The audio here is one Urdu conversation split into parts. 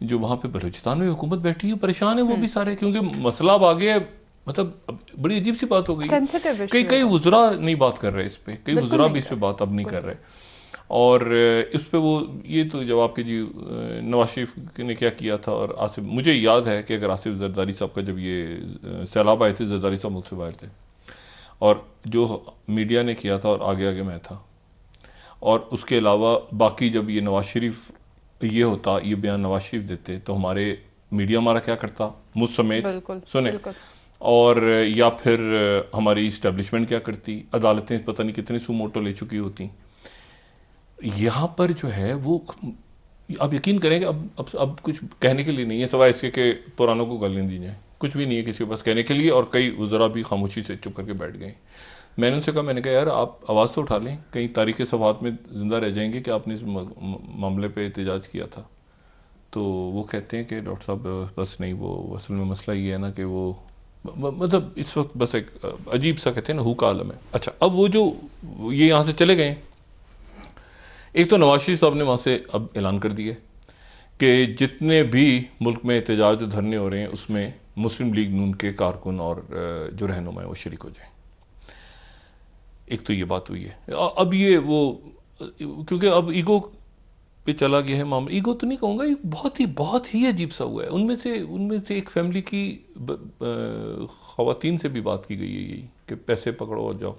جو وہاں پہ بلوچستان میں حکومت بیٹھی ہے پریشان ہے وہ بھی سارے، کیونکہ مسئلہ اب آگے ہے. مطلب بڑی عجیب سی بات ہو گئی. کئی وزراء نہیں بات کر رہے اس پہ، کئی وزراء بھی اس پہ بات اب نہیں کر رہے. اور اس پہ وہ یہ تو جواب کہ جی نواز شریف نے کیا تھا، اور آصف، مجھے یاد ہے کہ اگر آصف زرداری صاحب کا جب یہ سیلاب آئے تھے، زرداری صاحب ملک سے باہر تھے، اور جو میڈیا نے کیا تھا اور آگے میں تھا، اور اس کے علاوہ باقی جب یہ نواز شریف یہ ہوتا، یہ بیان نواز شریف دیتے، تو ہمارے میڈیا ہمارا کیا کرتا، مجھ سمیت سنیں، اور یا پھر ہماری اسٹیبلشمنٹ کیا کرتی، عدالتیں پتہ نہیں کتنے سو موٹو لے چکی ہوتی. یہاں پر جو ہے وہ آپ یقین کریں کہ اب کچھ کہنے کے لیے نہیں ہے سوائے اس کے کہ پرانوں کو گالیاں دی جائیں. کچھ بھی نہیں ہے کسی کے پاس کہنے کے لیے، اور کئی وزراء بھی خاموشی سے چپ کر کے بیٹھ گئے. میں نے ان سے کہا، میں نے کہا یار آپ آواز تو اٹھا لیں، کہیں تاریخ صفحات میں زندہ رہ جائیں گے کہ آپ نے اس معاملے پہ احتجاج کیا تھا. تو وہ کہتے ہیں کہ ڈاکٹر صاحب بس نہیں، وہ اصل میں مسئلہ یہ ہے نا کہ وہ مطلب اس وقت بس ایک عجیب سا کہتے ہیں نا ہو کا عالم ہے. اچھا، اب وہ جو یہ یہاں سے چلے گئے، ایک تو نواز شریف صاحب نے وہاں سے اب اعلان کر دیا کہ جتنے بھی ملک میں احتجاج دھرنے ہو رہے ہیں اس میں مسلم لیگ نون کے کارکن اور جو رہنما ہیں وہ شریک ہو جائیں. ایک تو یہ بات ہوئی ہے. اب یہ وہ کیونکہ اب ایگو پہ چلا گیا ہے معاملہ. ایگو تو نہیں کہوں گا، یہ بہت ہی عجیب سا ہوا ہے. ان میں سے ایک فیملی کی خواتین سے بھی بات کی گئی ہے یہی کہ پیسے پکڑو اور جاؤ.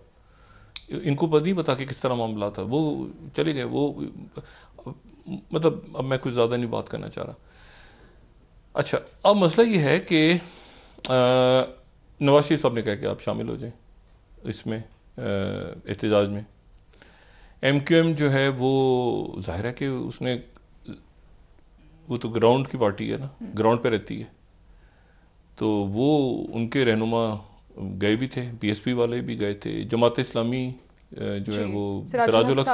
ان کو نہیں پتا کہ کس طرح معاملہ تھا، وہ چلے گئے. وہ مطلب اب میں کچھ زیادہ نہیں بات کرنا چاہ رہا. اچھا، اب مسئلہ یہ ہے کہ نواز شریف صاحب نے کہا کہ آپ شامل ہو جائیں اس میں احتجاج میں. ایم کیو ایم جو ہے وہ ظاہر ہے کہ اس نے، وہ تو گراؤنڈ کی پارٹی ہے نا، گراؤنڈ پہ رہتی ہے، تو وہ ان کے رہنما گئے بھی تھے، پی ایس پی والے بھی گئے تھے، جماعت اسلامی جو ہے وہ سراج الحق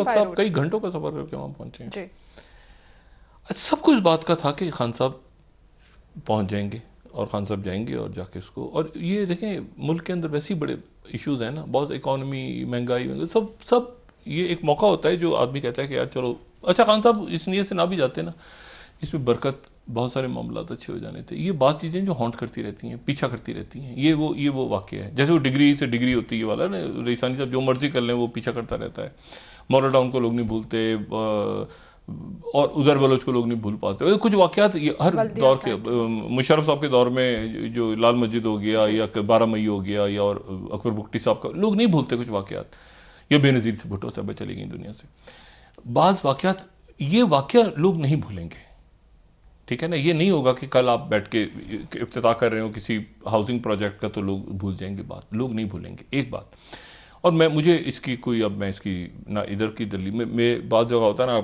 صاحب کئی گھنٹوں کا سفر کر کے وہاں پہنچے ہیں. سب کو اس بات کا تھا کہ خان صاحب پہنچ جائیں گے اور خان صاحب جائیں گے اور جا کے اس کو. اور یہ دیکھیں ملک کے اندر ویسے ہی بڑے ایشوز ہیں نا، بہت اکانومی، مہنگائی، سب یہ ایک موقع ہوتا ہے جو آدمی کہتا ہے کہ یار چلو. اچھا، خان صاحب اس نیت سے نہ بھی جاتے نا، اس میں برکت، بہت سارے معاملات اچھے ہو جانے تھے. یہ بات چیزیں جو ہانٹ کرتی رہتی ہیں، پیچھا کرتی رہتی ہیں. یہ وہ واقعہ ہے. جیسے وہ ڈگری سے ڈگری ہوتی ہے والا نا، ریسانی صاحب جو مرضی کر لیں وہ پیچھا کرتا رہتا ہے. مولا ڈاؤن کو لوگ نہیں بھولتے، اور ادھر بلوچ کو لوگ نہیں بھول پاتے. کچھ واقعات ہر دور کے، مشرف صاحب کے دور میں جو لال مسجد ہو گیا، یا 12 مئی ہو گیا، یا اور اکبر بگٹی صاحب کا، لوگ نہیں بھولتے کچھ واقعات. یا بے نظیر سے بھٹو صاحبہ چلی گئیں دنیا سے. بعض واقعات، یہ واقعہ لوگ نہیں بھولیں گے. ٹھیک ہے نا، یہ نہیں ہوگا کہ کل آپ بیٹھ کے افتتاح کر رہے ہو کسی ہاؤسنگ پروجیکٹ کا تو لوگ بھول جائیں گے. بات لوگ نہیں بھولیں گے، ایک بات. اور مجھے اس کی کوئی، اب میں اس کی نہ ادھر کی دلیل میں بعض جگہ ہوتا ہے نا،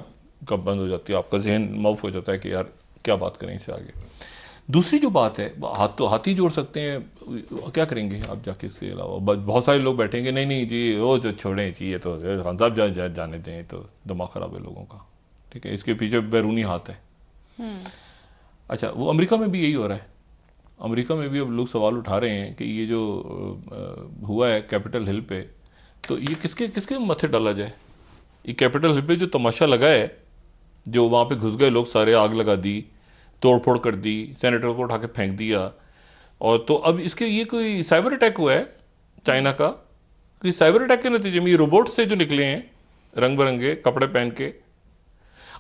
کب بند ہو جاتی ہے آپ کا ذہن، معاف ہو جاتا ہے کہ یار کیا بات کریں اس سے آگے. دوسری جو بات ہے، ہاتھی جوڑ سکتے ہیں، کیا کریں گے آپ جا کے. اس کے علاوہ بہت سارے لوگ بیٹھیں گے، نہیں جی وہ جو چھوڑیں چاہیے تو خان صاحب جانے دیں، تو دماغ خراب ہے لوگوں کا. ٹھیک ہے، اس کے پیچھے بیرونی ہاتھ ہے. اچھا، وہ امریکہ میں بھی یہی ہو رہا ہے. امریکہ میں بھی اب لوگ سوال اٹھا رہے ہیں کہ یہ جو ہوا ہے کیپٹل ہل پہ، تو یہ کس کے ماتھے ڈالا جائے. یہ کیپٹل ہل پہ جو تماشا لگا ہے، جو وہاں پہ گھس گئے لوگ سارے، آگ لگا دی، توڑ پھوڑ کر دی، سینیٹر کو اٹھا کے پھینک دیا. اور تو اب اس کے یہ کوئی سائبر اٹیک ہوا ہے چائنا کا، کوئی سائبر اٹیک کے نتیجے میں یہ روبوٹ سے جو نکلے ہیں رنگ برنگے کپڑے پہن کے.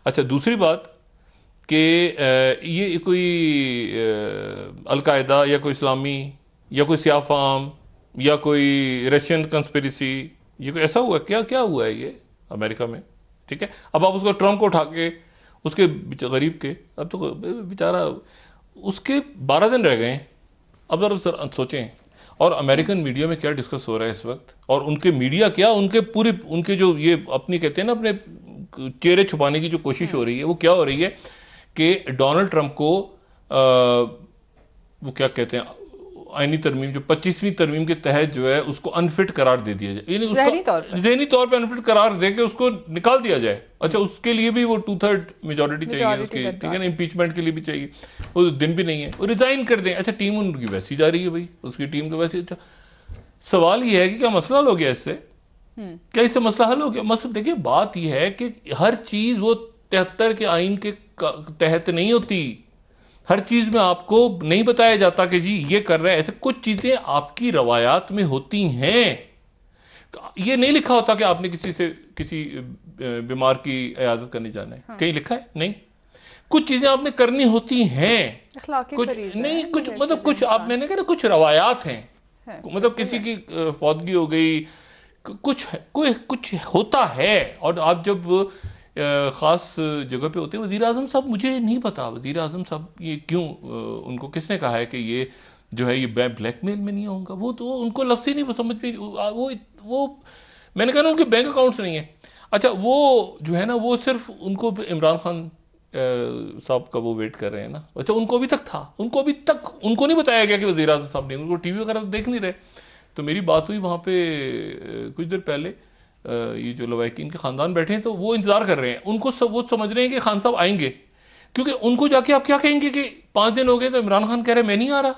اچھا، دوسری بات کہ یہ کوئی القاعدہ یا کوئی اسلامی یا کوئی سیاہ فام یا کوئی رشین کنسپیریسی، یہ کوئی ایسا ہوا ہے کیا ہوا ہے یہ امریکہ میں. ٹھیک ہے، اب آپ اس کو ٹرمپ کو اٹھا کے، اس کے غریب کے، اب تو بیچارہ اس کے 12 دن رہ گئے ہیں. اب ذرا سوچیں. اور امریکن میڈیا میں کیا ڈسکس ہو رہا ہے اس وقت، اور ان کے میڈیا کیا، ان کے جو یہ اپنی کہتے ہیں نا اپنے چہرے چھپانے کی جو کوشش ہو رہی ہے، وہ کیا ہو رہی ہے کہ ڈونلڈ ٹرمپ کو وہ کیا کہتے ہیں، آئینی ترمیم جو 25ویں ترمیم کے تحت جو ہے اس کو انفٹ قرار دے دیا جائے، یعنی ذہنی طور پہ انفٹ قرار دے کے اس کو نکال دیا جائے. اچھا، اس کے لیے بھی وہ 2/3 میجورٹی چاہیے اس کی. ٹھیک ہے نا، امپیچمنٹ کے لیے بھی چاہیے. وہ دن بھی نہیں ہے، وہ ریزائن کر دیں. اچھا، ٹیم ان کی ویسی جا رہی ہے بھائی، اس کی ٹیم تو ویسی. اچھا، سوال یہ ہے کہ کیا مسئلہ ہو گیا اس سے، کیا اس سے مسئلہ حل ہو گیا؟ مسئلہ دیکھیے، بات یہ ہے کہ ہر چیز وہ 73 کے آئین کے تحت نہیں ہوتی. ہر چیز میں آپ کو نہیں بتایا جاتا کہ جی یہ کر رہا ہے. ایسے کچھ چیزیں آپ کی روایات میں ہوتی ہیں. یہ نہیں لکھا ہوتا کہ آپ نے کسی بیمار کی عیادت کرنے جانا ہے. کہیں لکھا ہے؟ نہیں. کچھ چیزیں آپ نے کرنی ہوتی ہیں. کچھ نہیں, کچھ مطلب کچھ آپ نے کہا کچھ روایات ہیں. مطلب کسی کی فوتگی ہو گئی, کچھ ہوتا ہے. اور آپ جب خاص جگہ پہ ہوتے ہیں, وزیر اعظم صاحب مجھے نہیں پتا وزیر اعظم صاحب یہ کیوں, ان کو کس نے کہا ہے کہ یہ جو ہے یہ بلیک میل میں نہیں آؤں گا. وہ تو ان کو لفظ ہی نہیں سمجھ پہ. وہ میں نے کہا نا ان کے بینک اکاؤنٹس نہیں ہیں. اچھا وہ جو ہے نا وہ صرف ان کو عمران خان صاحب کا وہ ویٹ کر رہے ہیں نا. اچھا ان کو ابھی تک تھا, ان کو نہیں بتایا گیا کہ وزیر اعظم صاحب نے, ان کو ٹی وی وغیرہ دیکھ نہیں رہے. تو میری بات ہوئی وہاں پہ کچھ دیر پہلے, یہ جو لوائکین کے خاندان بیٹھے ہیں تو وہ انتظار کر رہے ہیں. ان کو وہ سمجھ رہے ہیں کہ خان صاحب آئیں گے, کیونکہ ان کو جا کے آپ کیا کہیں گے کہ 5 دن ہو گئے تو عمران خان کہہ رہے ہیں میں نہیں آ رہا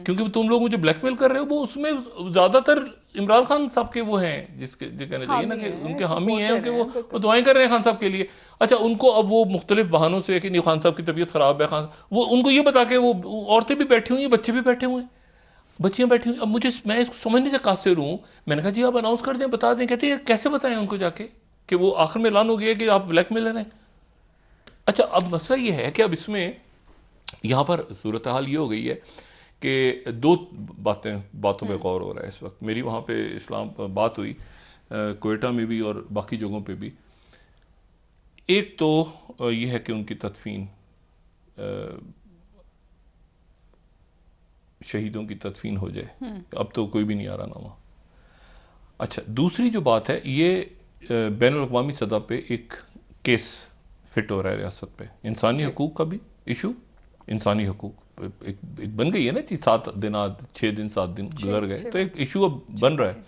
کیونکہ تم لوگ مجھے بلیک میل کر رہے ہو. وہ اس میں زیادہ تر عمران خان صاحب کے وہ ہیں جس کے کہنا چاہیے نا کہ ان کے حامی ہیں, ان کے وہ دعائیں کر رہے ہیں خان صاحب کے لیے. اچھا ان کو اب وہ مختلف بہانوں سے کہ نہیں خان صاحب کی طبیعت خراب ہے, وہ ان کو یہ بتا کے وہ عورتیں بھی بیٹھی ہوئی ہیں, بچے بھی بیٹھے ہوئے ہیں, بچیاں بیٹھی ہوئی. اب میں اس کو سمجھنے سے قاصر ہوں. میں نے کہا جی آپ اناؤنس کر دیں, بتا دیں. کہتے ہیں کیسے بتائیں ان کو جا کے کہ وہ آخر میں اعلان ہو گیا کہ آپ بلیک میلر ہیں. اچھا اب مسئلہ یہ ہے کہ اب اس میں یہاں پر صورتحال یہ ہو گئی ہے کہ 2 باتوں پہ غور ہو رہا ہے اس وقت. میری وہاں پہ اسلام بات ہوئی, کوئٹہ میں بھی اور باقی جگہوں پہ بھی. ایک تو یہ ہے کہ ان کی تدفین, شہیدوں کی تدفین ہو جائے. اب تو کوئی بھی نہیں آ رہا نا وہاں. اچھا دوسری جو بات ہے, یہ بین الاقوامی سطح پہ ایک کیس فٹ ہو رہا ہے ریاست پہ, انسانی حقوق کا بھی ایشو. انسانی حقوق ایک بن گئی ہے نا, 7 دن 6 دن 7 دن گزر گئے تو ایک ایشو اب بن رہا ہے.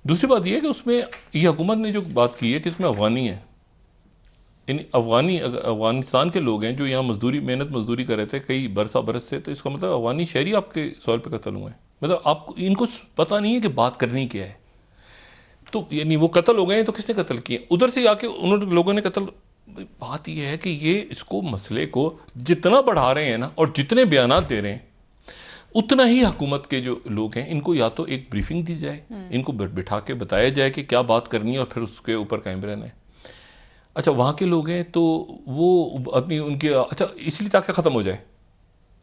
دوسری بات یہ ہے کہ اس میں یہ حکومت نے جو بات کی ہے کہ اس میں افغانی ہے, یعنی افغانستان کے لوگ ہیں جو یہاں محنت مزدوری کر رہے تھے کئی برس سے. تو اس کا مطلب افغانی شہری آپ کے سوال پہ قتل ہوئے ہیں. مطلب آپ کو ان کو پتہ نہیں ہے کہ بات کرنی کیا ہے. تو یعنی وہ قتل ہو گئے ہیں تو کس نے قتل کیے, ادھر سے آ کے لوگوں نے قتل. بات یہ ہے کہ یہ اس کو مسئلے کو جتنا بڑھا رہے ہیں نا اور جتنے بیانات دے رہے ہیں اتنا ہی حکومت کے جو لوگ ہیں ان کو یا تو ایک بریفنگ دی جائے, ان کو بٹھا کے بتایا جائے کہ کیا بات کرنی ہے اور پھر اس کے اوپر قائم رہنا ہے. اچھا وہاں کے لوگ ہیں تو وہ اپنی ان کے اچھا اس لیے تاکہ ختم ہو جائے,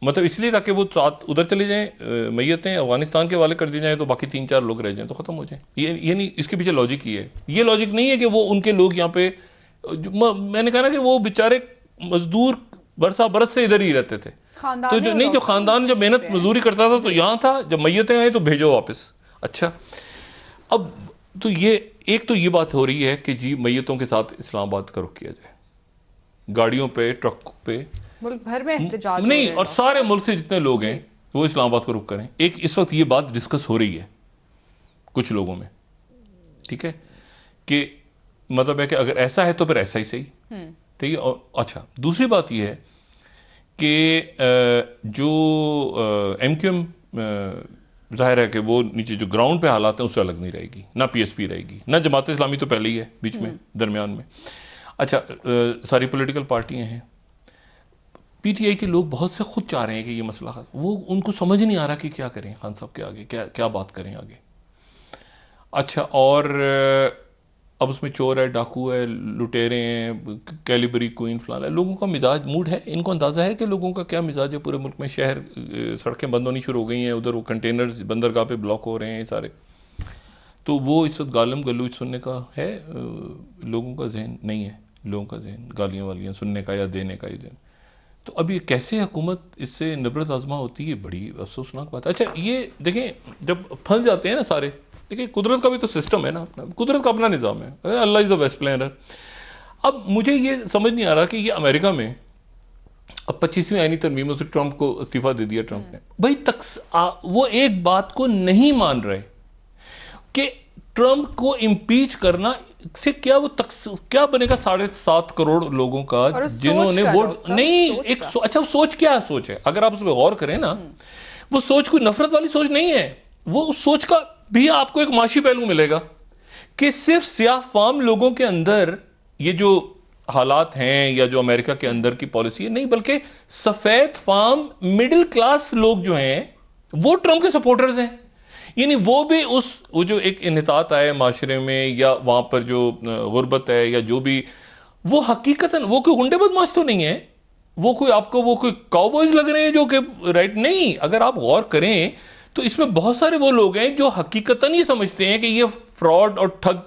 مطلب اس لیے تاکہ وہ ادھر چلے جائیں, میتیں افغانستان کے حوالے کر دی جائیں تو باقی 3-4 لوگ رہ جائیں تو ختم ہو جائیں. یہ نہیں, اس کے پیچھے لاجک یہ ہے. یہ لاجک نہیں ہے کہ وہ ان کے لوگ یہاں پہ, میں نے کہا نا کہ وہ بیچارے مزدور برس سے ادھر ہی رہتے تھے. تو جو خاندان جب محنت مزدوری کرتا تھا تو یہاں تھا, جب میتیں آئیں تو بھیجو واپس. اچھا اب تو یہ بات ہو رہی ہے کہ جی میتوں کے ساتھ اسلام آباد کا رخ کیا جائے, گاڑیوں پہ ٹرکوں پہ ملک بھر میں احتجاج نہیں, اور سارے ملک سے جتنے لوگ ہیں وہ اسلام آباد کا رخ کریں. اس وقت یہ بات ڈسکس ہو رہی ہے کچھ لوگوں میں, ٹھیک ہے, کہ مطلب ہے کہ اگر ایسا ہے تو پھر ایسا ہی صحیح, ٹھیک ہے. اور اچھا دوسری بات یہ ہے کہ جو ایم کیو ایم ظاہر ہے کہ وہ نیچے جو گراؤنڈ پہ حالات ہیں اس سے الگ نہیں رہے گی, نہ پی ایس پی رہے گی, نہ جماعت اسلامی تو پہلے ہی ہے بیچ میں درمیان میں. اچھا ساری پولیٹیکل پارٹیاں ہیں, پی ٹی آئی کے لوگ بہت سے خود چاہ رہے ہیں کہ یہ مسئلہ وہ ان کو سمجھ نہیں آ رہا کہ کیا کریں خان صاحب کے آگے, کیا بات کریں آگے. اچھا اور اب اس میں چور ہے, ڈاکو ہے, لٹیرے ہیں, کیلیبری کوئن فلانا ہے. لوگوں کا مزاج موڈ ہے, ان کو اندازہ ہے کہ لوگوں کا کیا مزاج ہے پورے ملک میں. شہر سڑکیں بند ہونی شروع ہو گئی ہیں, ادھر وہ کنٹینرز بندرگاہ پہ بلاک ہو رہے ہیں سارے. تو وہ اس وقت گالم گلوچ سننے کا ہے, لوگوں کا ذہن نہیں ہے, لوگوں کا ذہن گالیاں والیاں سننے کا یا دینے کا ہی ذہن. تو اب یہ کیسے حکومت اس سے نبرت آزما ہوتی ہے, بڑی افسوسناک بات ہے. اچھا یہ دیکھیں جب پھنس جاتے ہیں نا سارے, دیکھیں قدرت کا بھی تو سسٹم ہے نا, قدرت کا اپنا نظام ہے, اللہ از دا بیسٹ پلانر. اب مجھے یہ سمجھ نہیں آ رہا کہ یہ امریکہ میں اب 25ویں آئینی ترمیموں سے ٹرمپ کو استعفیٰ دے دیا ٹرمپ نے. بھائی وہ ایک بات کو نہیں مان رہے کہ ٹرمپ کو امپیچ کرنا سے کیا بنے گا 7.5 کروڑ لوگوں کا جنہوں نے ووٹ نہیں. اچھا سوچ کیا سوچ ہے, اگر آپ اس پہ غور کریں نا, وہ سوچ کوئی نفرت والی سوچ نہیں ہے. وہ اس سوچ کا بھی آپ کو ایک معاشی پہلو ملے گا کہ صرف سیاہ فام لوگوں کے اندر یہ جو حالات ہیں یا جو امریکہ کے اندر کی پالیسی ہے، نہیں، بلکہ سفید فام مڈل کلاس لوگ جو ہیں وہ ٹرمپ کے سپورٹرز ہیں. یعنی وہ بھی وہ جو ایک انحطاط آئے معاشرے میں یا وہاں پر جو غربت ہے یا جو بھی، وہ حقیقتاً وہ کوئی غنڈے بدماش تو نہیں ہے، وہ کوئی آپ کو وہ کوئی کاؤ بوائز لگ رہے ہیں جو کہ رائٹ نہیں. اگر آپ غور کریں تو اس میں بہت سارے وہ لوگ ہیں جو حقیقتاً یہ سمجھتے ہیں کہ یہ فراڈ اور ٹھگ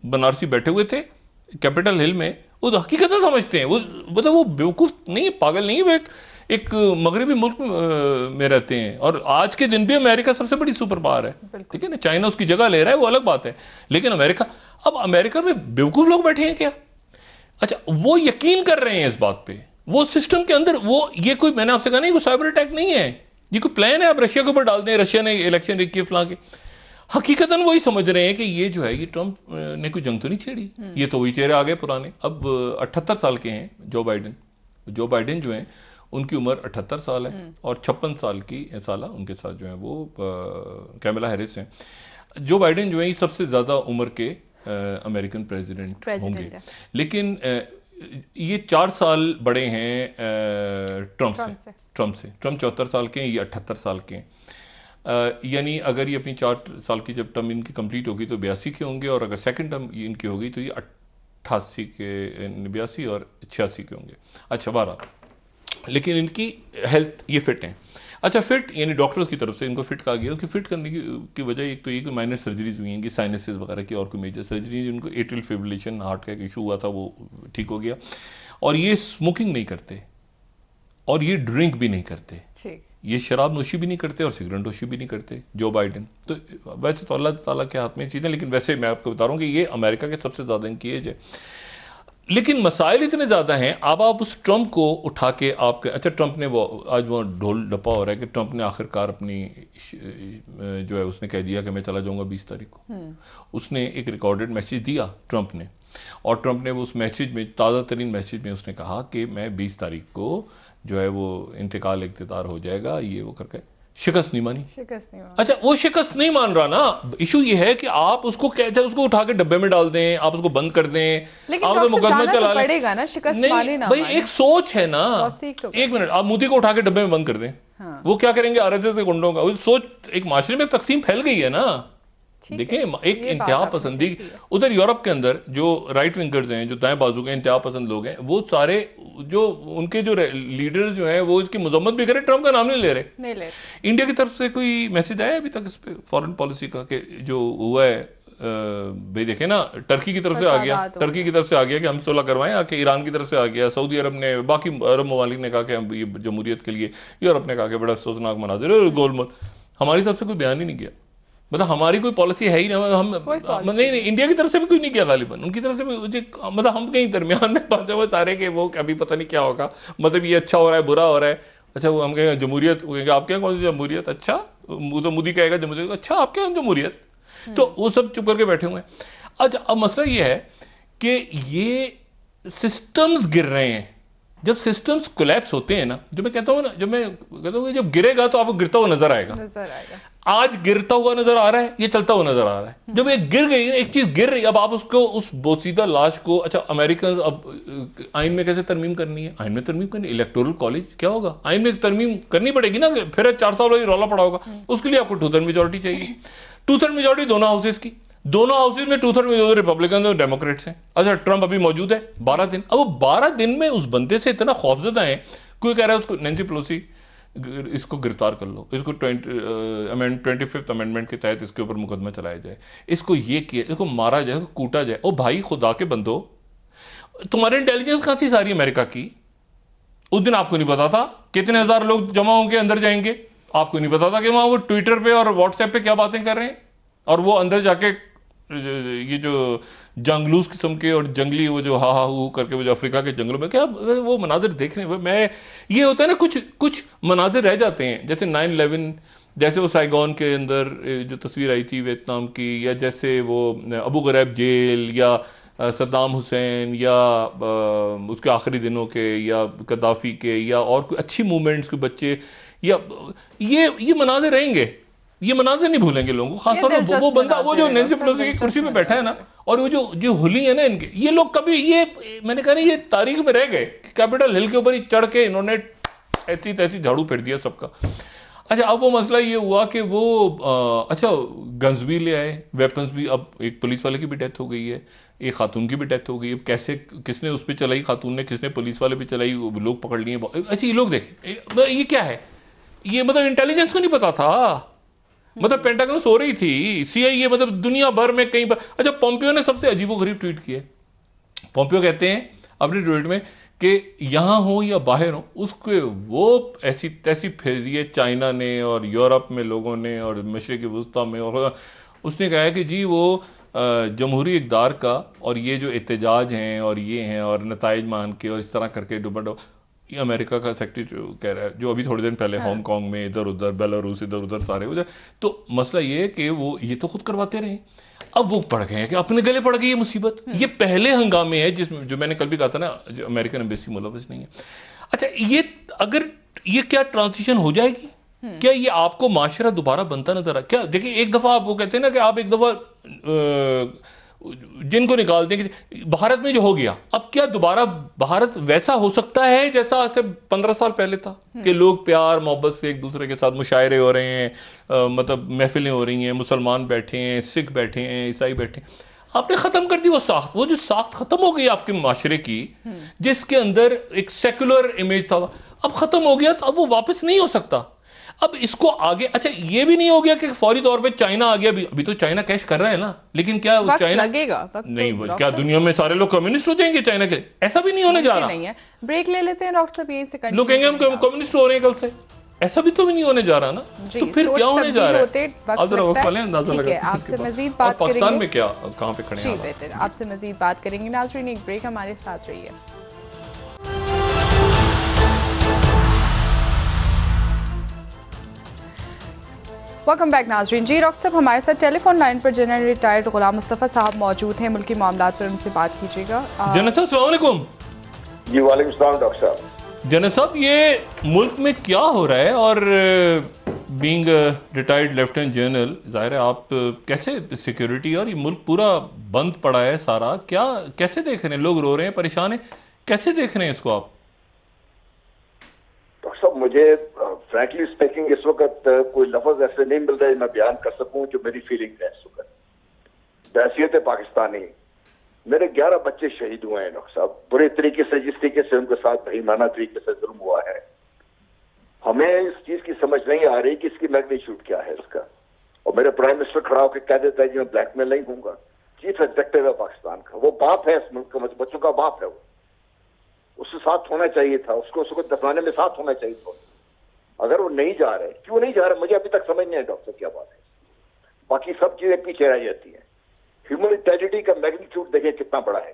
بنارسی بیٹھے ہوئے تھے کیپٹل ہل میں، وہ تو حقیقتاً سمجھتے ہیں. وہ بیوقوف نہیں ہے، پاگل نہیں ہے، وہ ایک مغربی ملک میں رہتے ہیں. اور آج کے دن بھی امریکہ سب سے بڑی سپر پاور ہے، ٹھیک ہے نا. چائنا اس کی جگہ لے رہا ہے، وہ الگ بات ہے، لیکن امریکہ میں بیوقوف لوگ بیٹھے ہیں کیا؟ اچھا، وہ یقین کر رہے ہیں اس بات پہ، وہ سسٹم کے اندر یہ کوئی، میں نے آپ سے کہا نہیں، کوئی سائبر اٹیک نہیں ہے، یہ کوئی پلان ہے آپ رشیا کے اوپر ڈال دیں، رشیا نے الیکشن ریک کیے فلاں کے. حقیقتاً وہی سمجھ رہے ہیں کہ یہ جو ہے یہ ٹرمپ نے کوئی جنگ تو نہیں چھیڑی، یہ تو وہی چہرے آگئے پرانے. اب 78 سال کے ہیں جو بائیڈن جو ہیں ان کی عمر 78 سال ہے، اور 56 سال کی سالہ ان کے ساتھ جو ہیں وہ کیملا ہیرس ہیں. جو بائیڈن جو ہیں یہ سب سے زیادہ عمر کے امریکن پریزیڈنٹ ہوں گے، لیکن یہ 4 سال بڑے ہیں ٹرمپ سے. ٹرمپ 74 سال کے ہیں، یہ 78 سال کے ہیں. یعنی اگر یہ اپنی 4 سال کی جب ٹرم ان کی کمپلیٹ ہوگی تو 82 کے ہوں گے، اور اگر سیکنڈ ٹرم ان کی ہوگی تو یہ 88 کے 82 اور 86 کے ہوں گے. اچھا، بہرحال لیکن ان کی ہیلتھ یہ فٹ ہیں. اچھا، فٹ یعنی ڈاکٹرز کی طرف سے ان کو فٹ کہا گیا. اس کی فٹ کرنے کی وجہ ایک تو یہ کہ مائنر سرجریز ہوئی ہیں کہ سائنسز وغیرہ کی، اور کوئی میجر سرجری، ان کو ایٹریل فیبریلیشن ہارٹ کا ایک ایشو ہوا تھا وہ ٹھیک ہو گیا. اور یہ اسموکنگ نہیں کرتے، اور یہ ڈرنک بھی نہیں کرتے، یہ شراب نوشی بھی نہیں کرتے اور سگریٹ نوشی بھی نہیں کرتے جو بائیڈن. تو ویسے تو اللہ تعالیٰ کے ہاتھ میں چیزیں، لیکن ویسے میں آپ کو بتا رہا ہوں کہ یہ امریکہ کے سب سے زیادہ ان کی ایج ہے. لیکن مسائل اتنے زیادہ ہیں. اب آپ اس ٹرمپ کو اٹھا کے اچھا، ٹرمپ نے آج وہ ڈھول ڈپا ہو رہا ہے کہ ٹرمپ نے آخر کار اپنی جو ہے اس نے کہہ دیا کہ میں چلا جاؤں گا 20 تاریخ کو. اس نے ایک ریکارڈڈ میسیج دیا ٹرمپ نے، اور ٹرمپ نے وہ اس میسیج میں، تازہ ترین میسیج میں اس نے کہا کہ میں 20 تاریخ کو جو ہے وہ انتقال اقتدار ہو جائے گا، یہ وہ کر کے شکست نہیں مانی. اچھا، وہ شکست نہیں مان رہا نا. ایشو یہ ہے کہ آپ اس کو کہتے ہیں، اس کو اٹھا کے ڈبے میں ڈال دیں، آپ اس کو بند کر دیں، آپ اس مقدمہ چلا لیں. پڑے گا نا، شکست مانے نا. بھائی ایک سوچ ہے نا. ایک منٹ، آپ مودی کو اٹھا کے ڈبے میں بند کر دیں، وہ کیا کریں گے؟ RSS کے گنڈوں کا. وہ سوچ ایک معاشرے میں تقسیم پھیل گئی ہے نا. دیکھیں، ایک انتہا پسندی ادھر یورپ کے اندر جو رائٹ ونگرز ہیں، جو دائیں بازو کے انتہا پسند لوگ ہیں، وہ سارے جو ان کے جو لیڈرز جو ہیں وہ اس کی مذمت بھی کریں، ٹرمپ کا نام نہیں لے رہے. انڈیا کی طرف سے کوئی میسج آیا ابھی تک اس پہ فارن پالیسی کا کہ جو ہوا ہے؟ بھئی دیکھیں نا، ٹرکی کی طرف سے آ گیا کہ ہم صلح کروائیں، آ کے ایران کی طرف سے آ گیا، سعودی عرب نے، باقی عرب ممالک نے کہا کہ ہم یہ جمہوریت کے لیے، یورپ نے کہا کہ بڑا افسوسناک مناظر ہے، گول مول. ہماری طرف سے کوئی بیان ہی نہیں کیا. مطلب ہماری کوئی پالیسی ہے ہی نہیں. نہیں، انڈیا کی طرف سے بھی کوئی نہیں کیا غالباً. ان کی طرف سے بھی مطلب ہم کہیں درمیان میں پہنچے ہوئے سارے کہ وہ ابھی پتہ نہیں کیا ہوگا، مطلب یہ اچھا ہو رہا ہے برا ہو رہا ہے. اچھا، وہ ہم کہیں گے جمہوریت، وہ کہیں گے آپ کہیں کون سی جمہوریت؟ اچھا، تو مودی کہے گا جمہوریت، اچھا آپ کہیں جمہوریت. تو وہ سب چپ کر کے بیٹھے ہوئے ہیں. اچھا، اب مسئلہ یہ ہے کہ یہ سسٹمز گر رہے ہیں. جب سسٹمز کولیپس ہوتے ہیں نا، جو میں کہتا ہوں نا، جب گرے گا تو آپ کو گرتا ہوا نظر آئے گا. آج گرتا ہوا نظر آ رہا ہے، یہ چلتا ہوا نظر آ رہا ہے. جب ایک گر گئی، ایک چیز گر رہی، اب آپ اس کو، اس بوسیدہ لاش کو، اچھا امریکنز اب آئین میں کیسے ترمیم کرنی ہے؟ آئین میں ترمیم کرنی، الیکٹورل کالج کیا ہوگا؟ آئین میں ترمیم کرنی پڑے گی نا. پھر 4 سال والی رولا پڑا ہوگا. اس کے لیے آپ کو 2/3 میجورٹی چاہیے. 2/3 میجورٹی دونوں ہاؤسز کی، دونوں ہاؤسز میں 2/3 میجورٹی ریپبلکنز اور ڈیموکریٹس ہیں. اچھا، ٹرمپ ابھی موجود ہے 12 دن. اب وہ 12 دن میں اس بندے سے اتنا خوفزدہ ہیں. کوئی کہہ رہا ہے اس کو نینسی پیلوسی اس کو گرفتار کر لو، اس کو 25th امینڈمنٹ کے تحت اس کے اوپر مقدمہ چلایا جائے، اس کو یہ کیا، اس کو مارا جائے، اس کو کوٹا جائے. او بھائی خدا کے بندو، تمہارے انٹیلیجنس کہاں تھی ساری امریکہ کی؟ اس دن آپ کو نہیں پتا تھا کتنے ہزار لوگ جمع ہوں گے، اندر جائیں گے؟ آپ کو نہیں پتا تھا کہ وہاں وہ ٹویٹر پہ اور واٹس ایپ پہ کیا باتیں کر رہے ہیں، اور وہ اندر جا کے یہ جو جنگلوس قسم کے اور جنگلی وہ جو ہا ہو کر کے وہ جو افریقہ کے جنگلوں میں کیا وہ مناظر دیکھنے میں، یہ ہوتا ہے نا کچھ مناظر رہ جاتے ہیں. جیسے 9/11، جیسے وہ سائیگون کے اندر جو تصویر آئی تھی ویتنام کی، یا جیسے وہ ابو غریب جیل، یا صدام حسین، یا اس کے آخری دنوں کے، یا قذافی کے، یا اور کوئی اچھی موومنٹس کے بچے، یا یہ مناظر رہیں گے. یہ مناظر نہیں بھولیں گے لوگوں کو، خاص طور پر وہ بندہ، وہ جو نینسی پیلوسی کی کرسی پہ بیٹھا ہے نا، اور وہ جو ہلی ہے نا ان کے، یہ لوگ کبھی، یہ میں نے کہا نا، یہ تاریخ میں رہ گئے، کیپٹل ہل کے اوپر ہی چڑھ کے انہوں نے ایسی تیسی جھاڑو پھیر دیا سب کا۔ اچھا اب وہ مسئلہ یہ ہوا کہ وہ اچھا گنز بھی لے آئے، ویپنز بھی، اب ایک پولیس والے کی بھی ڈیتھ ہو گئی ہے، ایک خاتون کی بھی ڈیتھ ہو گئی، اب کیسے، کس نے اس پہ چلائی خاتون نے، کس نے پولیس والے پہ چلائی، وہ لوگ پکڑ لیے۔ اچھا یہ لوگ دیکھیں یہ کیا ہے، یہ مطلب انٹیلیجنس کو نہیں پتا تھا، مطلب پینٹاگن سو رہی تھی، سی آئی اے مطلب دنیا بھر میں کہیں پر۔ اچھا پومپیو نے سب سے عجیب و غریب ٹویٹ کیا، پومپیو کہتے ہیں اپنے ٹویٹ میں کہ یہاں ہوں یا باہر ہوں، اس کے وہ ایسی تیسی پھیری ہے چائنا نے اور یورپ میں لوگوں نے اور مشرق وسطیٰ میں، اور اس نے کہا ہے کہ جی وہ جمہوری اقدار کا اور یہ جو احتجاج ہیں اور یہ ہیں اور نتائج مان کے اور اس طرح کر کے ڈبڈو، یہ امریکہ کا سیکرٹری کہہ رہا ہے، جو ابھی تھوڑے دن پہلے ہانگ کانگ میں ادھر ادھر بیلاروس ادھر ادھر سارے ہو جائے، تو مسئلہ یہ ہے کہ وہ یہ تو خود کرواتے رہے، اب وہ پڑ گئے ہیں کہ اپنے گلے پڑ گئی یہ مصیبت۔ یہ پہلے ہنگامے ہے جس میں، جو میں نے کل بھی کہا تھا نا، جو امریکن ایمبیسی ملوث نہیں ہے۔ اچھا یہ اگر یہ کیا ٹرانزیشن ہو جائے گی، کیا یہ آپ کو معاشرہ دوبارہ بنتا نظر آ؟ کیا دیکھیں ایک دفعہ آپ وہ کہتے ہیں نا کہ آپ ایک دفعہ جن کو نکال دیں کہ بھارت میں جو ہو گیا، اب کیا دوبارہ بھارت ویسا ہو سکتا ہے جیسا سے 15 سال پہلے تھا، کہ لوگ پیار محبت سے ایک دوسرے کے ساتھ مشاعرے ہو رہے ہیں، مطلب محفلیں ہو رہی ہیں، مسلمان بیٹھے ہیں، سکھ بیٹھے ہیں، عیسائی بیٹھے ہیں، آپ نے ختم کر دی وہ ساخت، وہ جو ساخت ختم ہو گئی آپ کے معاشرے کی، جس کے اندر ایک سیکولر امیج تھا، اب ختم ہو گیا، تو اب وہ واپس نہیں ہو سکتا۔ اب اس کو آگے، اچھا یہ بھی نہیں ہو گیا کہ فوری طور پہ چائنا آ گیا، ابھی تو چائنا کیش کر رہا ہے نا، لیکن کیا چائنا لگے گا نہیں، کیا دنیا میں سارے لوگ کمیونسٹ ہو جائیں گے چائنا کے؟ ایسا بھی نہیں ہونے جا رہا، نہیں ہے۔ بریک لے لیتے ہیں ڈاکٹر صاحب، یہیں سے لوگ کہیں گے ہم کمیونسٹ ہو رہے ہیں کل سے، ایسا بھی تو نہیں ہونے جا رہا نا، تو پھر کیا ہونے جا رہا ہے؟ آپ ذرا وقت والے اندازہ لگا، آپ سے مزید بات کریں گے پاکستان میں کیا کہاں پہ کھڑے ہیں بہتر، آپ سے مزید بات کریں گے۔ ناظرین ایک بریک، ہمارے ساتھ رہیے۔ ویلکم بیک ناظرین۔ جی ڈاکٹر صاحب ہمارے ساتھ ٹیلی فون لائن پر جنرل ریٹائرڈ غلام مصطفیٰ صاحب موجود ہیں، ملکی معاملات پر ان سے بات کیجیے گا۔ جنرل صاحب السلام علیکم۔ جی وعلیکم السلام ڈاکٹر صاحب۔ جنرل صاحب یہ ملک میں کیا ہو رہا ہے، اور بینگ ریٹائرڈ لیفٹیننٹ جنرل، ظاہر ہے آپ کیسے سیکیورٹی، اور یہ ملک پورا بند پڑا ہے سارا، کیا کیسے دیکھ رہے ہیں؟ لوگ رو رہے ہیں، پریشان ہیں، کیسے دیکھ رہے ہیں اس کو آپ؟ ڈاکٹر صاحب مجھے فرینکلی اسپیکنگ اس وقت کوئی لفظ ایسے نہیں مل رہے میں بیان کر سکوں جو میری فیلنگ ہے اس وقت۔ بحیثیت پاکستانی میرے 11 بچے شہید ہوئے ہیں ڈاکٹر صاحب، برے طریقے سے، جس طریقے سے ان کے ساتھ بہیمانہ طریقے سے ظلم ہوا ہے، ہمیں اس چیز کی سمجھ نہیں آ رہی کہ اس کی میگنیچیوڈ کیا ہے اس کا۔ اور میرے پرائم منسٹر کھڑا ہو کے کہہ دیتا ہے جی میں بلیک میل نہیں ہوں گا، چیف ایگزیکٹو ہے پاکستان کا، وہ باپ ہے اس ملک کا، بچوں کا باپ ہے، وہ اس سے ساتھ ہونا چاہیے تھا، اس کو دفنانے میں ساتھ ہونا چاہیے تھا۔ اگر وہ نہیں جا رہے، کیوں نہیں جا رہے مجھے ابھی تک سمجھ نہیں ہے ڈاکٹر کیا بات ہے۔ باقی سب چیزیں پیچھے رہ جاتی ہیں۔ ہیومن ٹریجڈی کا میگنیچیوڈ دیکھیں کتنا بڑا ہے۔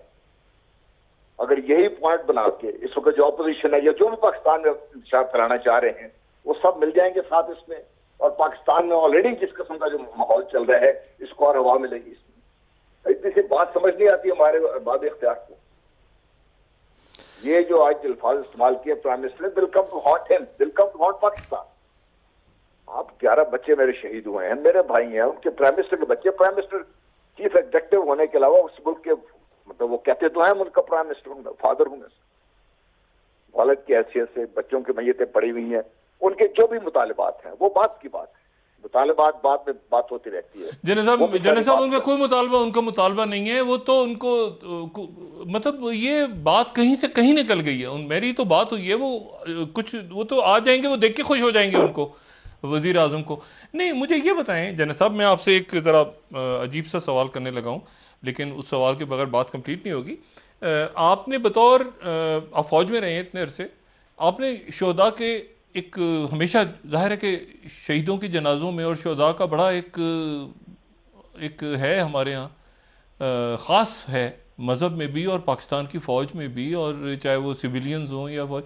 اگر یہی پوائنٹ بنا کے اس وقت جو اپوزیشن ہے یا جو بھی پاکستان میں انتشار کرانا چاہ رہے ہیں، وہ سب مل جائیں گے ساتھ اس میں، اور پاکستان میں آلریڈی جس قسم کا جو ماحول چل رہا ہے اس کو اور ہوا ملے گی۔ اس میں اتنی سی بات سمجھ نہیں آتی ہمارے باب اختیار کو۔ یہ جو آج الفاظ استعمال کیے پرائم منسٹر نے، ویل کم ٹو ہانٹ ہم، will come to haunt Pakistan. آپ 11 بچے میرے شہید ہوئے ہیں، میرے بھائی ہیں، ان کے پرائم منسٹر کے بچے، پرائم منسٹر چیف ایگزیکٹو ہونے کے علاوہ اس ملک کے، مطلب وہ کہتے تو ہیں ملک کا پرائم منسٹر ہوں، فادر ہوں، والد کی حیثیت سے بچوں کی میتیں پڑی ہوئی ہیں، ان کے جو بھی مطالبات ہیں وہ بات کی بات ہے، مطالبات بعد میں بات ہوتی رہتی ہے۔ جنرل صاحب ان کا کوئی مطالبہ، ان کا مطالبہ نہیں ہے، وہ تو ان کو مطلب یہ بات کہیں سے کہیں نکل گئی ہے، میری تو بات ہوئی ہے، وہ کچھ وہ تو آ جائیں گے، وہ دیکھ کے خوش ہو جائیں گے ان کو، وزیر اعظم کو۔ نہیں مجھے یہ بتائیں جنرل صاحب، میں آپ سے ایک ذرا عجیب سا سوال کرنے لگا ہوں، لیکن اس سوال کے بغیر بات کمپلیٹ نہیں ہوگی۔ آپ نے بطور آپ فوج میں رہے ہیں اتنے عرصے، آپ نے شہداء کے ایک ہمیشہ ظاہر ہے کہ شہیدوں کی جنازوں میں اور شہداء کا بڑا ایک ہے ہمارے ہاں، خاص ہے مذہب میں بھی اور پاکستان کی فوج میں بھی، اور چاہے وہ سویلینز ہوں یا فوج،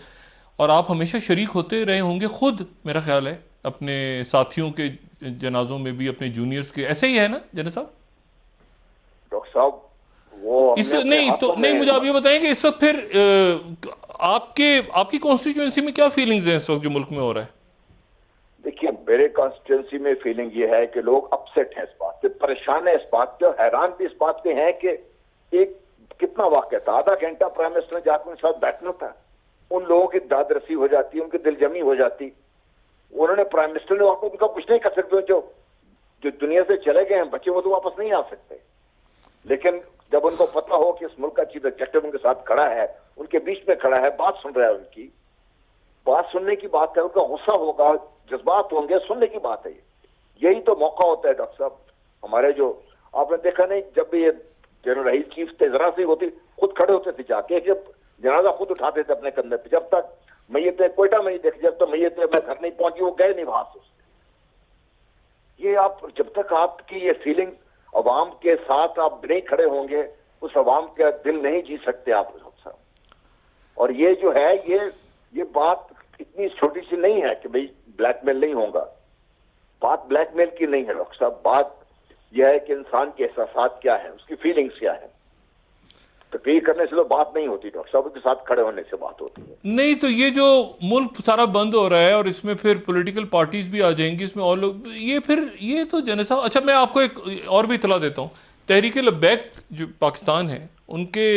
اور آپ ہمیشہ شریک ہوتے رہے ہوں گے خود، میرا خیال ہے اپنے ساتھیوں کے جنازوں میں بھی، اپنے جونیئرز کے، ایسے ہی ہے نا جنرل صاحب؟ ڈاکٹر صاحب وہ نہیں مجھے آپ یہ بتائیں کہ اس وقت پھر آپ کی کانسٹیٹیوئنسی میں کیا فیلنگز ہیں اس وقت جو ملک میں ہو رہا ہے؟ دیکھیے میرے کانسٹیٹوئنسی میں فیلنگ یہ ہے کہ لوگ اپسیٹ ہیں اس بات سے، پریشان ہیں اس بات سے، اور حیران بھی اس بات پہ ہیں کہ ایک کتنا واقعہ تھا، آدھا گھنٹہ پرائم منسٹر نے جا کے ان کے ساتھ بیٹھنا تھا، ان لوگوں کی داد رسی ہو جاتی، ان کی دل جمی ہو جاتی، انہوں نے پرائم منسٹر نے واپس ان کا کچھ نہیں کر سکتے، جو دنیا سے چلے گئے ہیں بچے وہ تو واپس نہیں آ سکتے، لیکن جب ان کو پتہ ہو کہ اس ملک کا چیف ایگزیکٹو ان کے ساتھ کھڑا ہے، ان کے بیچ میں کھڑا ہے، بات سن رہا ہے، ان کی بات سننے کی بات ہے، ان کا غصہ ہوگا، جذبات ہوں گے، سننے کی بات ہے، یہی تو موقع ہوتا ہے ڈاکٹر صاحب ہمارے، جو آپ نے دیکھا نہیں جب بھی یہ جنرل رئیس چیف تھے ذرا سی ہوتی خود کھڑے ہوتے تھے جا کے، جب جنازہ خود اٹھاتے تھے اپنے کندھے پہ، جب تک میتیں کوئٹہ میں نہیں دیکھی، جب تک میتیں میں گھر نہیں پہنچی وہ گئے نہیں وہاں سے، یہ آپ جب تک آپ کی یہ فیلنگ عوام کے ساتھ آپ نہیں کھڑے ہوں گے اس عوام کا دل نہیں جی سکتے آپ ڈاکٹر صاحب، اور یہ جو ہے یہ بات اتنی چھوٹی سی نہیں ہے کہ بھئی بلیک میل نہیں ہوگا، بات بلیک میل کی نہیں ہے ڈاکٹر صاحب، بات یہ ہے کہ انسان کے احساسات کیا ہیں، اس کی فیلنگز کیا ہیں، تقریر کرنے سے تو بات نہیں ہوتی ڈاکٹر صاحب، کے ساتھ کھڑے ہونے سے بات ہوتی ہے۔ نہیں تو یہ جو ملک سارا بند ہو رہا ہے اور اس میں پھر پولیٹیکل پارٹیز بھی آ جائیں گی اس میں، اور لوگ یہ تو جنرل صاحب، اچھا میں آپ کو ایک اور بھی اطلاع دیتا ہوں، تحریک لبیک جو پاکستان ہے ان کے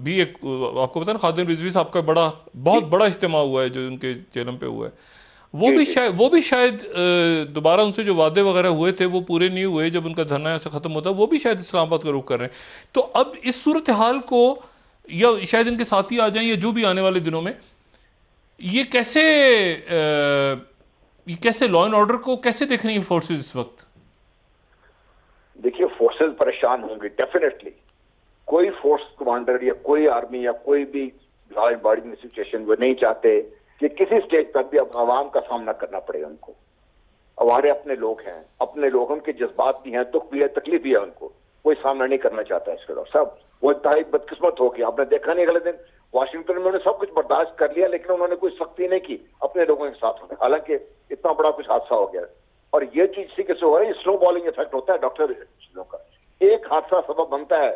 بھی ایک آپ کو پتا نا خادم رضوی صاحب کا بہت بڑا اجتماع ہوا ہے جو ان کے چیلم پہ ہوا ہے، وہ بھی شاید دوبارہ ان سے جو وعدے وغیرہ ہوئے تھے وہ پورے نہیں ہوئے جب ان کا دھرنا ایسا ختم ہوتا، وہ بھی شاید اسلام آباد کا رخ کر رہے ہیں، تو اب اس صورتحال کو یا شاید ان کے ساتھی آ جائیں یا جو بھی آنے والے دنوں میں یہ کیسے لا اینڈ آرڈر کو کیسے دیکھ رہی ہیں فورسز اس وقت؟ دیکھیے فورسز پریشان ہوں گے ڈیفینیٹلی، کوئی فورس کمانڈر یا کوئی آرمی یا کوئی بھی لا اینڈ آرڈر سچویشن وہ نہیں چاہتے کہ کسی سٹیج پر بھی اب عوام کا سامنا کرنا پڑے ان کو، ہمارے اپنے لوگ ہیں، اپنے لوگوں کے جذبات بھی ہیں، دکھ بھی ہے، تکلیف بھی ہے، ان کو کوئی سامنا نہیں کرنا چاہتا اس کا ڈاکٹر صاحب، وہ انتہائی بدقسمت ہو گیا، آپ نے دیکھا نہیں اگلے دن واشنگٹن میں انہوں نے سب کچھ برداشت کر لیا لیکن انہوں نے کوئی سختی نہیں کی اپنے لوگوں کے ساتھ، حالانکہ اتنا بڑا کچھ حادثہ ہو گیا، اور یہ چیز اسی کے سے ہو رہا ہے، سنو بالنگ افیکٹ ہوتا ہے ڈاکٹر چیزوں کا، ایک حادثہ سبب بنتا ہے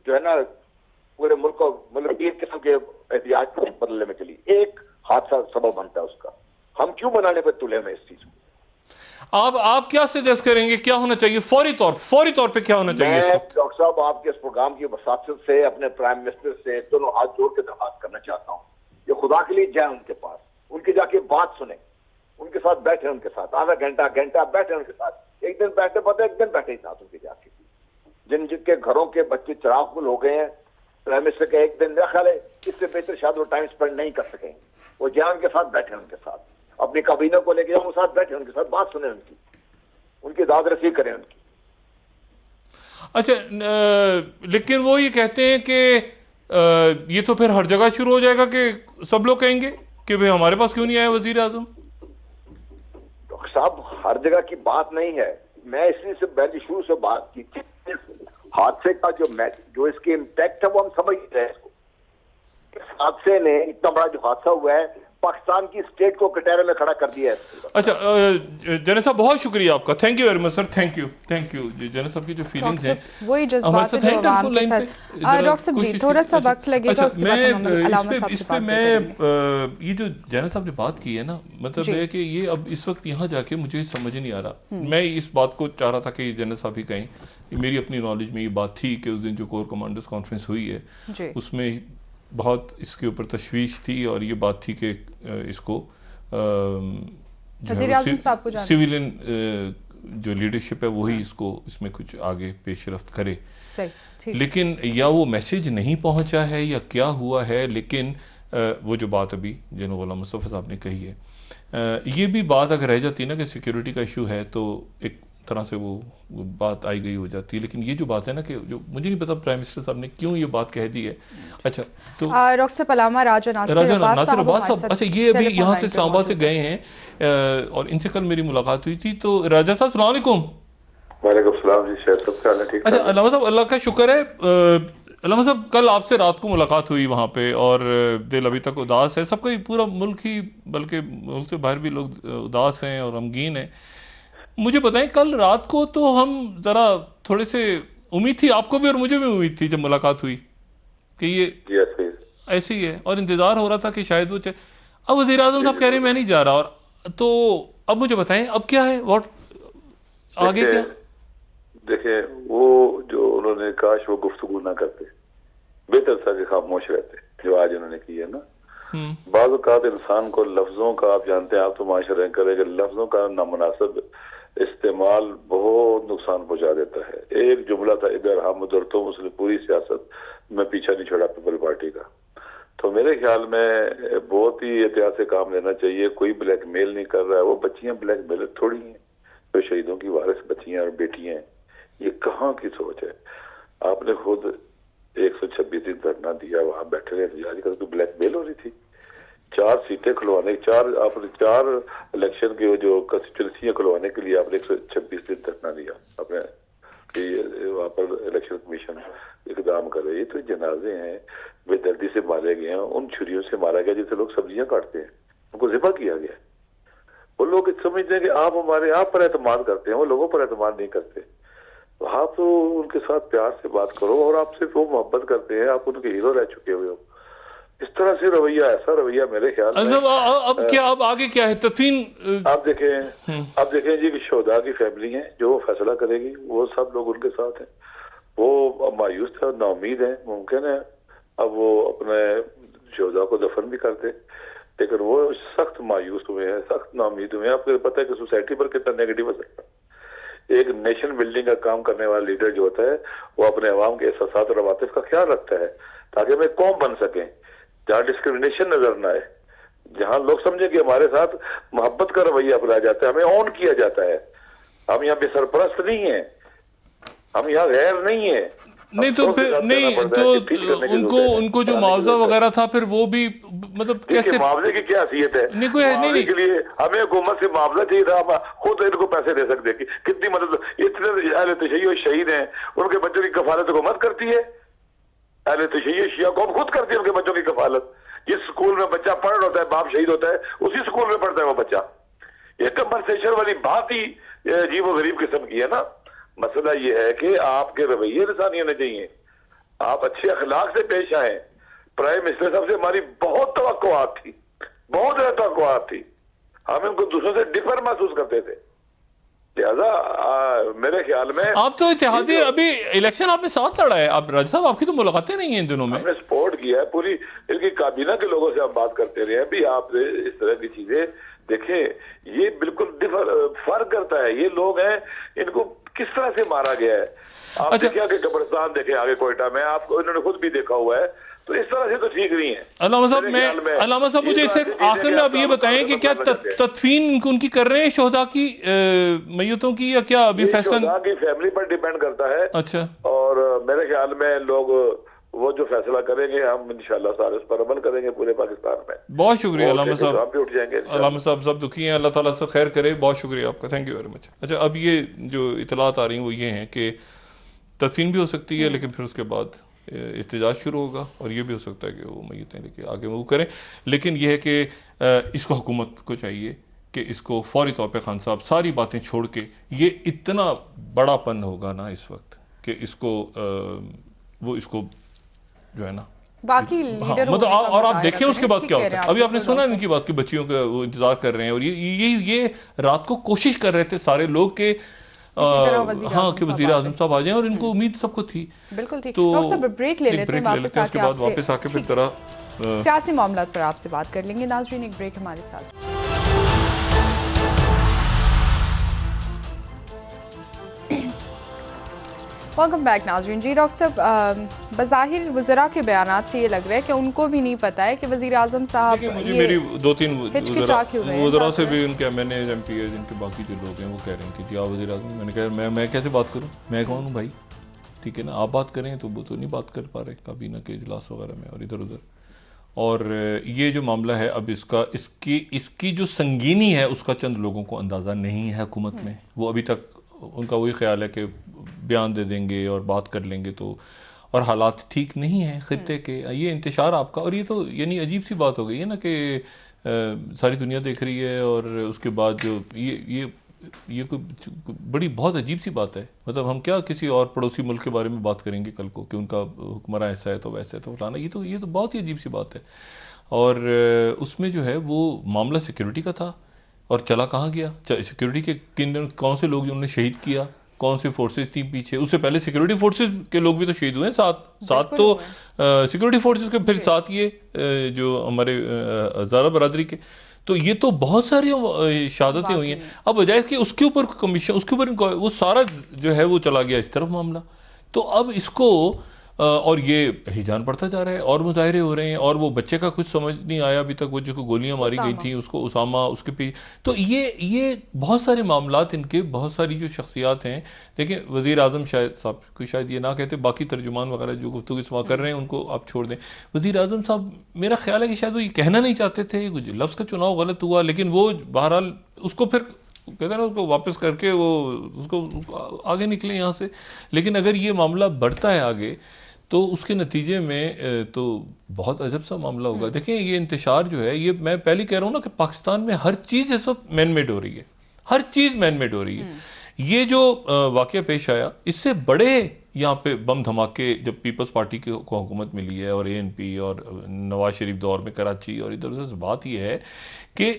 جو ہے نا پورے ملک کو مطلب تین قسم کے احتیاط بدلنے میں چلی، ایک حادثہ سبب بنتا ہے اس کا، ہم کیوں بنانے پہ تلے میں اس چیز کو؟ آپ کیا سجیسٹ کریں گے کیا ہونا چاہیے فوری طور پہ کیا ہونا چاہیے؟ میں ڈاکٹر صاحب آپ کے اس پروگرام کی وساطت سے اپنے پرائم منسٹر سے دونوں ہاتھ جوڑ کے درخواست کرنا چاہتا ہوں، یہ خدا کے لیے جائیں ان کے پاس، ان کی جا کے بات سنیں، ان کے ساتھ بیٹھے، ان کے ساتھ آدھا گھنٹہ بیٹھے، ان کے ساتھ ایک دن بیٹھے پتہ ایک دن بیٹھے ہی ساتھ ان کے جا کے، جن کے گھروں کے بچے چراغ گل ہو گئے ہیں، پرائم منسٹر کا ایک دن میرا خیال ہے اس سے بہتر شاید وہ ٹائم سپینڈ نہیں کر سکیں، وہ جائیں ان کے ساتھ بیٹھے، ان کے ساتھ اپنی کابینہ کو لے کے جائیں، ان کے ساتھ بیٹھے، ان کے ساتھ بات سنیں، ان کی داد رسی کریں ان کی۔ اچھا لیکن وہ یہ کہتے ہیں کہ یہ تو پھر ہر جگہ شروع ہو جائے گا کہ سب لوگ کہیں گے کہ بھئی ہمارے پاس کیوں نہیں آیا وزیر اعظم؟ ڈاکٹر صاحب ہر جگہ کی بات نہیں ہے، میں اس لیے سے پہلے شروع سے بات کی تھی، حادثے کا جو اس کے امپیکٹ ہے وہ ہم سمجھ رہے ہیں، اس حادثے نے اتنا بڑا جو حادثہ ہوا ہے پاکستان کی اسٹیٹ کو کٹہرے میں کھڑا کر دیا ہے۔ اچھا جنرل صاحب بہت شکریہ آپ کا، thank you very much sir, thank you general صاحب کی جو فیلنگز ہیں وہی جذبات ہیں جو عوام کے ساتھ۔ ڈاکٹر صاحب جی تھوڑا سا وقت لگے گا، اس کے بعد ہم علامہ صاحب سے بات کریں گے۔ یہ جو جنرل صاحب نے بات کی ہے نا، مطلب ہے کہ یہ اب اس وقت یہاں جا کے مجھے سمجھ نہیں آ رہا، میں اس بات کو چاہ رہا تھا کہ جنرل صاحب ہی کہیں، میری اپنی نالج میں یہ بات تھی کہ اس دن جو کور کمانڈرز کانفرنس ہوئی ہے اس میں بہت اس کے اوپر تشویش تھی، اور یہ بات تھی کہ اس کو سویلین جو لیڈرشپ ہے وہی اس میں کچھ آگے پیش رفت کرے، لیکن یا وہ میسج نہیں پہنچا ہے یا کیا ہوا ہے، لیکن وہ جو بات ابھی جناب غلام مصطفیٰ صاحب نے کہی ہے، یہ بھی بات اگر رہ جاتی نا کہ سیکیورٹی کا ایشو ہے تو ایک طرح سے وہ بات آئی گئی ہو جاتی ہے، لیکن یہ جو بات ہے نا کہ جو مجھے نہیں پتا پرائم منسٹر صاحب نے کیوں یہ بات کہہ دی ہے۔ اچھا تو ڈاکٹر علامہ راجہ ناصر عباس صاحب اچھا یہ ابھی یہاں سے اسلام آباد سے گئے ہیں اور ان سے کل میری ملاقات ہوئی تھی، تو راجہ صاحب السلام علیکم۔ وعلیکم السلام جی، شہر صاحب کیا حال ہے؟ ٹھیک۔ اچھا علامہ صاحب اللہ کا شکر ہے، علامہ صاحب کل آپ سے رات کو ملاقات ہوئی وہاں پہ، اور دل ابھی تک اداس ہے، سب کا پورا ملک ہی بلکہ ملک سے باہر بھی لوگ اداس ہیں اور غمگین ہیں۔ مجھے بتائیں کل رات کو تو ہم ذرا تھوڑے سے امید تھی آپ کو بھی اور مجھے بھی امید تھی جب ملاقات ہوئی کہ یہ ایسے ہی ہے، اور انتظار ہو رہا تھا کہ شاید وہ اب وزیر اعظم صاحب کہہ رہے ہیں میں نہیں جا رہا، اور تو اب مجھے بتائیں اب کیا ہے، واٹ آگے کیا؟ دیکھیں وہ جو انہوں نے کاش وہ گفتگو نہ کرتے، بہتر تھا کہ خاموش رہتے جو آج انہوں نے کی ہے نا. بعض اوقات انسان کو لفظوں کا، آپ جانتے ہیں، آپ تو معاشرے کرے کہ لفظوں کا نامناسب استعمال بہت نقصان پہنچا دیتا ہے. ایک جملہ تھا ادھر ہم ادھر تم، اس نے پوری سیاست میں پیچھا نہیں چھوڑا پیپل پارٹی کا. تو میرے خیال میں بہت ہی احتیاط سے کام لینا چاہیے. کوئی بلیک میل نہیں کر رہا ہے، وہ بچیاں بلیک میل تھوڑی ہیں، جو شہیدوں کی وارث بچیاں اور بیٹیاں ہیں. یہ کہاں کی سوچ ہے؟ آپ نے خود 126 دن دھرنا دیا، وہاں بیٹھے رہے احتجاج کر، تو بلیک میل ہو رہی تھی. 4 سیٹیں کھلوانے، آپ نے 4 الیکشن کے جو کنسٹیچوئنسیاں کھلوانے کے لیے آپ نے 126 دن دھرنا دیا. آپ نے وہاں پر الیکشن کمیشن اقدام کر رہی ہے. تو جنازے ہیں، بے دردی سے مارے گئے ہیں، ان چھریوں سے مارا گیا جیسے لوگ سبزیاں کاٹتے ہیں، ان کو ذبح کیا گیا. وہ لوگ سمجھتے ہیں کہ آپ پر اعتماد کرتے ہیں، وہ لوگوں پر اعتماد نہیں کرتے. آپ تو ان کے ساتھ پیار سے بات کرو، اور آپ سے وہ محبت کرتے ہیں، آپ ان کے ہیرو رہ چکے ہوئے ہو. اس طرح سے رویہ، ایسا رویہ میرے خیال میں اب کیا، اب آگے کیا ہے تدفین؟ آپ دیکھیں جی کہ شہداء کی فیملی ہیں، جو وہ فیصلہ کرے گی، وہ سب لوگ ان کے ساتھ ہیں. وہ مایوس تھے اور نا امید ہیں. ممکن ہے اب وہ اپنے شہداء کو دفن بھی کرتے، لیکن وہ سخت مایوس ہوئے ہیں، سخت نا امید ہوئے ہیں. آپ کو پتہ ہے کہ سوسائٹی پر کتنا نیگیٹو اثر ہے. ایک نیشن بلڈنگ کا کام کرنے والا لیڈر جو ہوتا ہے، وہ اپنے عوام کے احساسات اور عواطف کا خیال رکھتا ہے تاکہ ہمیں قوم بن سکیں جہاں ڈسکرمنیشن نظر نہ آئے، جہاں لوگ سمجھیں کہ ہمارے ساتھ محبت کا رویہ اپنایا جاتا ہے، ہمیں اون کیا جاتا ہے. ہم یہاں بے سرپرست نہیں ہیں، ہم یہاں غیر نہیں ہیں. نہیں تو پھر نہیں تو ان کو جو معاوضہ وغیرہ تھا پھر وہ بھی مطلب کیسے؟ معاوضے کی کیا حیثیت ہے؟ معاوضے کے لیے ہمیں حکومت سے معاوضہ چاہیے تھا، ہم خود ان کو پیسے دے سکتے. کتنی مدد، اتنے اہل تشیع شہید ہیں، ان کے بچوں کی کفالت حکومت کرتی ہے. اہل تشیع شیعہ قوم خود کرتی ہے ان کے بچوں کی کفالت. جس سکول میں بچہ پڑھ رہا ہوتا ہے، باپ شہید ہوتا ہے، اسی سکول میں پڑھتا ہے وہ بچہ. یہ کمپنسیشن والی بات ہی عجیب و غریب قسم کی ہے نا. مسئلہ یہ ہے کہ آپ کے رویے انسانی ہونے چاہیے، آپ اچھے اخلاق سے پیش آئیں. پرائم منسٹر صاحب سے ہماری بہت توقعات تھی، بہت زیادہ توقعات تھی. ہم ان کو دوسروں سے ڈفر محسوس کرتے تھے. لہذا میرے خیال میں آپ تو اتحادی، ابھی الیکشن آپ نے ساتھ لڑا ہے. آپ راج صاحب، آپ کی تو ملاقاتیں نہیں ہیں ان دنوں میں. ہم نے سپورٹ کیا ہے پوری، ان کی کابینہ کے لوگوں سے ہم بات کرتے رہے ہیں. بھی آپ اس طرح کی چیزیں دیکھیں، یہ بالکل فرق کرتا ہے. یہ لوگ ہیں، ان کو کس طرح سے مارا گیا ہے. آپ دیکھیں کہ قبرستان دیکھیں آگے کوئٹہ میں، آپ کو انہوں نے خود بھی دیکھا ہوا ہے. تو اس طرح سے تو ٹھیک نہیں ہے. علامہ صاحب مجھے صرف آخر میں آپ یہ بتائیں کہ کیا تدفین ان کی کر رہے ہیں شہداء کی میتوں کی، یا کیا ابھی فیصلہ؟ شہداء کی فیملی پر ڈیپینڈ کرتا ہے. اچھا. اور میرے خیال میں لوگ وہ جو فیصلہ کریں گے، ہم انشاءاللہ سارے اس پر عمل کریں گے پورے پاکستان میں. بہت شکریہ علامہ صاحب. ہم بھی اٹھ جائیں گے. علامہ صاحب سب دکھی ہیں، اللہ تعالیٰ سے خیر کرے. بہت شکریہ آپ کا، تھینک یو ویری مچ. اچھا، اب یہ جو اطلاعات آ رہی ہیں وہ یہ ہیں کہ تدفین بھی ہو سکتی ہے، لیکن پھر اس کے بعد احتجاج شروع ہوگا، اور یہ بھی ہو سکتا ہے کہ وہ میتیں لے کے آگے موو کریں. لیکن یہ ہے کہ اس کو حکومت کو چاہیے کہ اس کو فوری طور پہ خان صاحب ساری باتیں چھوڑ کے، یہ اتنا بڑا پن ہوگا نا اس وقت کہ اس کو وہ اس کو جو ہے نا باقی مطلب، اور آپ دیکھیں اس کے بعد کیا ہوتا ہے. ابھی آپ نے سنا ان کی بات کہ بچیوں کا وہ انتظار کر رہے ہیں، اور یہ رات کو کوشش کر رہے تھے سارے لوگ کہ ہاں کہ وزیر اعظم صاحب آ جائیں، اور ان کو امید سب کو تھی. بالکل ٹھیک. ڈاکٹر صاحب بریک لے لیتے ہیں، اس کے بعد واپس آ کے پھر طرح سیاسی معاملات پر آپ سے بات کر لیں گے. ناظرین، ایک بریک ہمارے ساتھ. ویلکم بیک ناظرین. جی ڈاکٹر صاحب، بظاہر وزراء کے بیانات سے یہ لگ رہا ہے کہ ان کو بھی نہیں پتا ہے کہ وزیر اعظم صاحب، میری 2-3 وزراء سے بھی ان کے M N A M P A جن کے باقی جو لوگ ہیں وہ کہہ رہے ہیں کہ جی آپ وزیر اعظم. میں نے کہا میں کیسے بات کروں، میں کون ہوں بھائی؟ ٹھیک ہے نا، آپ بات کریں تو وہ تو نہیں بات کر پا رہے کابینہ کے اجلاس وغیرہ میں اور ادھر ادھر. اور یہ جو معاملہ ہے اب اس کی جو سنگینی ہے اس کا چند لوگوں کو اندازہ نہیں ہے حکومت میں. وہ ابھی تک ان کا وہی خیال ہے کہ بیان دے دیں گے اور بات کر لیں گے تو، اور حالات ٹھیک نہیں ہیں خطے کے. یہ انتشار آپ کا، اور یہ تو یعنی عجیب سی بات ہو گئی ہے نا کہ ساری دنیا دیکھ رہی ہے، اور اس کے بعد جو یہ کوئی بڑی بہت عجیب سی بات ہے. مطلب ہم کیا کسی اور پڑوسی ملک کے بارے میں بات کریں گے کل کو کہ ان کا حکمراں ایسا ہے تو ویسا ہے تو فلانا. یہ تو بہت ہی عجیب سی بات ہے. اور اس میں جو ہے وہ معاملہ سیکیورٹی کا تھا، اور چلا کہاں گیا؟ سیکورٹی کے کون سے لوگ انہوں نے شہید کیا، کون سے فورسز تھیں پیچھے؟ اس سے پہلے سیکورٹی فورسز کے لوگ بھی تو شہید ہوئے ہیں، ساتھ تو سیکورٹی فورسز کے، پھر ساتھ یہ جو ہمارے ہزارہ برادری کے، تو یہ تو بہت ساری شہادتیں ہوئی ہیں. اب بجائے کہ اس کے اوپر کمیشن، اس کے اوپر وہ سارا جو ہے وہ چلا گیا اس طرف معاملہ. تو اب اس کو اور یہ ہیجان پڑتا جا رہا ہے، اور مظاہرے ہو رہے ہیں، اور وہ بچے کا کچھ سمجھ نہیں آیا ابھی تک، وہ جو گولیاں ماری گئی تھیں اس کو، اسامہ، اس کے پیچھے. تو یہ بہت سارے معاملات ان کے، بہت ساری جو شخصیات ہیں. دیکھیں وزیر اعظم صاحب کو شاید یہ نہ کہتے، باقی ترجمان وغیرہ جو گفتگو اس وہاں کر رہے ہیں ان کو آپ چھوڑ دیں. وزیر اعظم صاحب میرا خیال ہے کہ شاید وہ یہ کہنا نہیں چاہتے تھے، لفظ کا چناؤ غلط ہوا، لیکن وہ بہرحال اس کو پھر کہتے ہیں نا اس کو واپس کر کے وہ اس کو آگے نکلیں یہاں سے. لیکن اگر یہ معاملہ بڑھتا ہے آگے تو اس کے نتیجے میں تو بہت عجب سا معاملہ ہوگا. دیکھیں یہ انتشار جو ہے، یہ میں پہلے کہہ رہا ہوں نا کہ پاکستان میں ہر چیز اس وقت مین میڈ ہو رہی ہے، ہر چیز مین میڈ ہو رہی ہے. یہ جو واقعہ پیش آیا، اس سے بڑے یہاں پہ بم دھماکے جب پیپلز پارٹی کو حکومت ملی ہے، اور ANP اور نواز شریف دور میں کراچی اور ادھر ادھر، بات یہ ہے کہ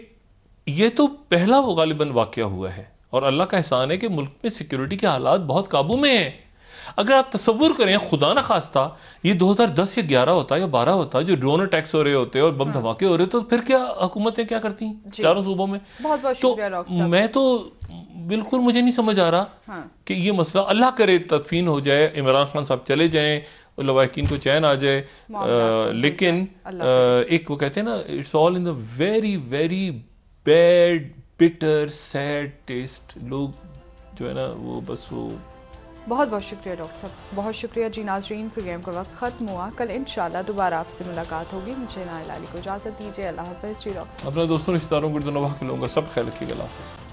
یہ تو پہلا وہ غالباً واقعہ ہوا ہے. اور اللہ کا احسان ہے کہ ملک میں سیکیورٹی کے حالات بہت قابو میں ہیں. اگر آپ تصور کریں خدا نہ خواستہ یہ 2010 یا 11 ہوتا یا 12 ہوتا، جو ڈرون اٹیکس ہو رہے ہوتے اور بم دھماکے ہو رہے، تو پھر کیا حکومتیں کیا کرتی ہیں چاروں صوبوں میں؟ تو میں تو بالکل مجھے نہیں سمجھ آ رہا کہ یہ مسئلہ، اللہ کرے تدفین ہو جائے، عمران خان صاحب چلے جائیں، لواحقین کو چین آ جائے، لیکن ایک وہ کہتے ہیں نا it's all in the very very bad bitter sad taste. لوگ جو ہے نا وہ بس وہ. بہت بہت شکریہ ڈاکٹر صاحب، بہت شکریہ. جی ناظرین، پروگرام کا وقت ختم ہوا. کل انشاءاللہ دوبارہ آپ سے ملاقات ہوگی. مجھے نائلہ علی کو اجازت دیجیے. اللہ حافظ. جی ڈاکٹر صاحب، اپنے دوستوں رشتہ داروں، گردن واہ کے لوگوں کا سب خیال رکھیے گا. اللہ حافظ.